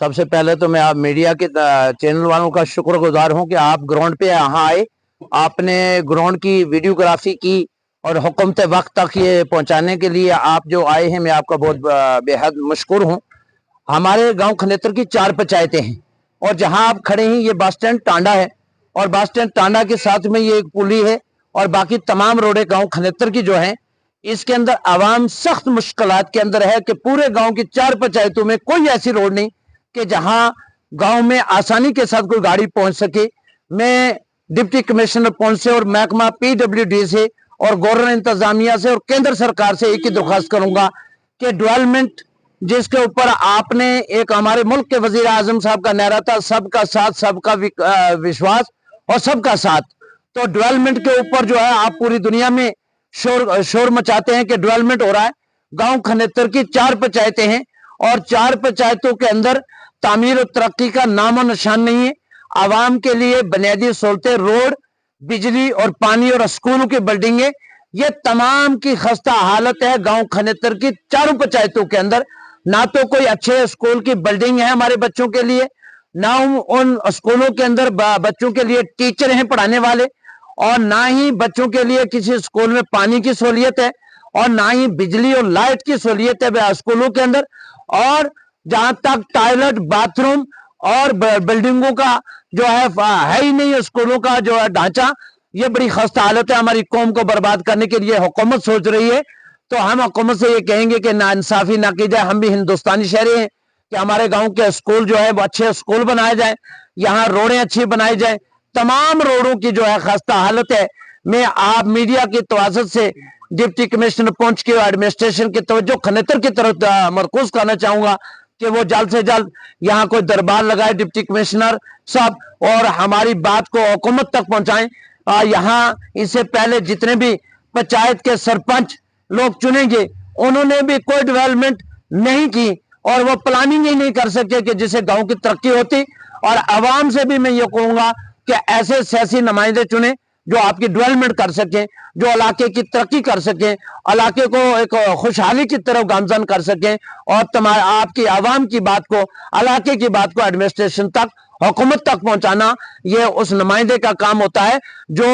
सबसे पहले तो मैं आप मीडिया के चैनल वालों का शुक्रगुजार हूं कि आप ग्राउंड पे यहाँ आए, आपने ग्राउंड की वीडियोग्राफी की और हुकूमत वक्त तक ये पहुंचाने के लिए आप जो आए हैं, मैं आपका बहुत बेहद मशकूर हूं। हमारे गांव खनेतर की 4 पंचायतें हैं और जहां आप खड़े हैं ये बस स्टैंड टांडा है और बस स्टैंड टांडा के साथ में ये एक पुली है और बाकी तमाम रोडें गांव खनेतर की जो है, इसके अंदर आवाम सख्त मुश्किलात के अंदर है कि पूरे गांव की 4 पंचायतों में कोई ऐसी रोड नहीं कि जहां गांव में आसानी के साथ कोई गाड़ी पहुंच सके। मैं डिप्टी कमिश्नर पुंछ से और महकमा PWD से और गवर्नर इंतजामिया से और केंद्र सरकार से एक ही दरख्वास्त करूंगा कि डेवलपमेंट जिसके ऊपर आपने एक हमारे मुल्क के वजीर आजम साहब का नारा था, सबका साथ सबका विश्वास और सबका साथ, तो डेवलपमेंट के ऊपर जो है आप पूरी दुनिया में शोर मचाते हैं कि डेवलपमेंट हो रहा है। गांव खनेतर की 4 पंचायतें हैं और 4 पंचायतों के अंदर तामीर और तरक्की का नाम और निशान नहीं है। आवाम के लिए बुनियादी सहूलतें, रोड, बिजली और पानी और स्कूलों की बिल्डिंगें, ये तमाम की खस्ता हालत है गांव खनेतर की 4 पंचायतों के अंदर। ना तो कोई अच्छे स्कूल की बिल्डिंग है हमारे बच्चों के लिए, ना उन स्कूलों के अंदर बच्चों के लिए टीचर हैं पढ़ाने वाले, और ना ही बच्चों के लिए किसी स्कूल में पानी की सहूलियत है और ना ही बिजली और लाइट की सहूलियत है स्कूलों के अंदर। और जहां तक टॉयलेट, बाथरूम और बिल्डिंगों का जो है ही नहीं, स्कूलों का जो है ढांचा, ये बड़ी खस्ता हालत है। हमारी कौम को बर्बाद करने के लिए हुकूमत सोच रही है, तो हम हुकूमत से ये कहेंगे कि नाइंसाफी ना की जाए। हम भी हिंदुस्तानी शहरी हैं कि हमारे गांव के स्कूल जो है वो अच्छे स्कूल बनाए जाए, यहाँ रोडें अच्छी बनाई जाए। तमाम रोडों की जो है खस्ता हालत है। मैं आप मीडिया की तवासत से डिप्टी कमिश्नर पुंछ की एडमिनिस्ट्रेशन की तवज्जो खनेतर की तरफ मरकूज करना चाहूंगा कि वो जल्द से जल्द यहाँ कोई दरबार लगाए डिप्टी कमिश्नर साहब और हमारी बात को हुकूमत तक पहुंचाएं। यहाँ इससे पहले जितने भी पंचायत के सरपंच लोग चुनेंगे उन्होंने भी कोई डेवलपमेंट नहीं की और वो प्लानिंग ही नहीं कर सके कि जिससे गांव की तरक्की होती। और आवाम से भी मैं ये कहूंगा कि ऐसे सियासी नुमाइंदे चुने जो आपकी डेवलपमेंट कर सकें, जो इलाके की तरक्की कर सकें, इलाके को एक खुशहाली की तरफ गामजन कर सकें और आपकी आवाम की बात को, इलाके की बात को एडमिनिस्ट्रेशन तक, हुकूमत तक पहुंचाना, ये उस नुमाइंदे का काम होता है जो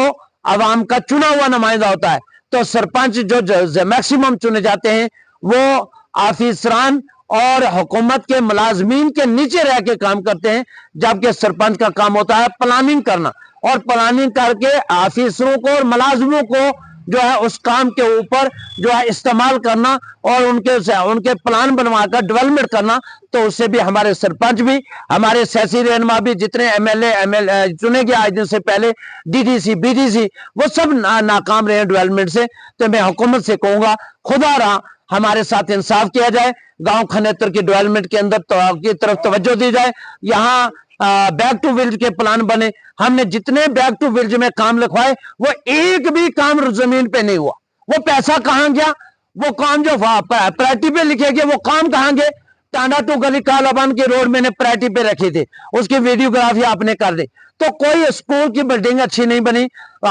आवाम का चुना हुआ नुमाइंदा होता है। तो सरपंच जो मैक्सिमम चुने जाते हैं वो आफिसरान और हुकूमत के मुलाजमीन के नीचे रह के काम करते हैं, जबकि सरपंच का काम होता है प्लानिंग करना और प्लानिंग करके ऑफिसरों को और मुलाजमों को जो है उस काम के ऊपर जो है इस्तेमाल करना और उनके प्लान बनवाकर डेवलपमेंट करना। तो उससे भी हमारे सरपंच भी, हमारे सियासी रहनुमा भी, जितने MLA चुने गए आज दिन से पहले, DDC BDC, वो सब नाकाम रहे डेवलपमेंट से। तो मैं हुकूमत से कहूंगा खुदा रहा हमारे साथ इंसाफ किया जाए, गांव खनेतर की डेवलपमेंट के अंदर की तरफ तवज्जो दी जाए। यहाँ बैक टू विलेज के प्लान बने। हमने जितने बैक टू विलेज में काम लिखवाए वो एक भी काम जमीन पे नहीं हुआ। वो पैसा कहां गया? वो काम जो प्रायोरिटी पे लिखे गए वो काम कहां गए? टांडा टू गली कालाबान की रोड मैंने प्रायोरिटी पे रखी थी, उसकी वीडियोग्राफी आपने कर दी। तो कोई स्कूल की बिल्डिंग अच्छी नहीं बनी।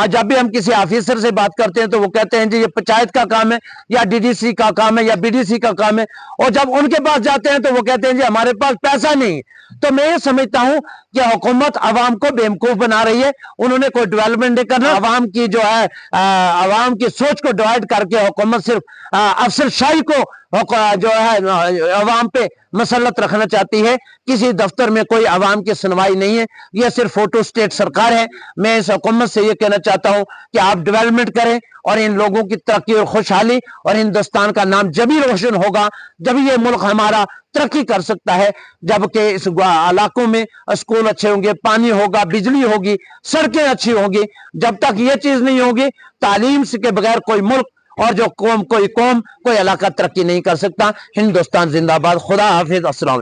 जब भी हम किसी ऑफिसर से बात करते हैं तो वो कहते हैं जी ये पंचायत का काम है या DDC का काम है या BDC का काम है, और जब उनके पास जाते हैं तो वो कहते हैं जी हमारे पास पैसा नहीं। तो मैं ये समझता हूं कि हुकूमत आवाम को बेवकूफ बना रही है। उन्होंने कोई डेवलपमेंट नहीं करना, आवाम की जो है आवाम की सोच को डिवाइड करके हुकूमत सिर्फ अफसरशाही को जो है आवाम पे मसलत रखना चाहती है। किसी दफ्तर में कोई आवाम की सुनवाई नहीं है, यह सिर्फ फोटो स्टेट सरकार है। मैं इस हुकूमत से यह कहना चाहता हूं कि आप डेवलपमेंट करें और इन लोगों की तरक्की और खुशहाली और हिंदुस्तान का नाम जब ही रोशन होगा, जब ये मुल्क हमारा तरक्की कर सकता है, जबकि इस इलाकों में स्कूल अच्छे होंगे, पानी होगा, बिजली होगी, सड़कें अच्छी होंगी। जब तक ये चीज नहीं होगी, तालीम के बगैर कोई मुल्क और कोई कौम, कोई इलाका तरक्की नहीं कर सकता। हिंदुस्तान जिंदाबाद। खुदा हाफिज। अस्सलाम।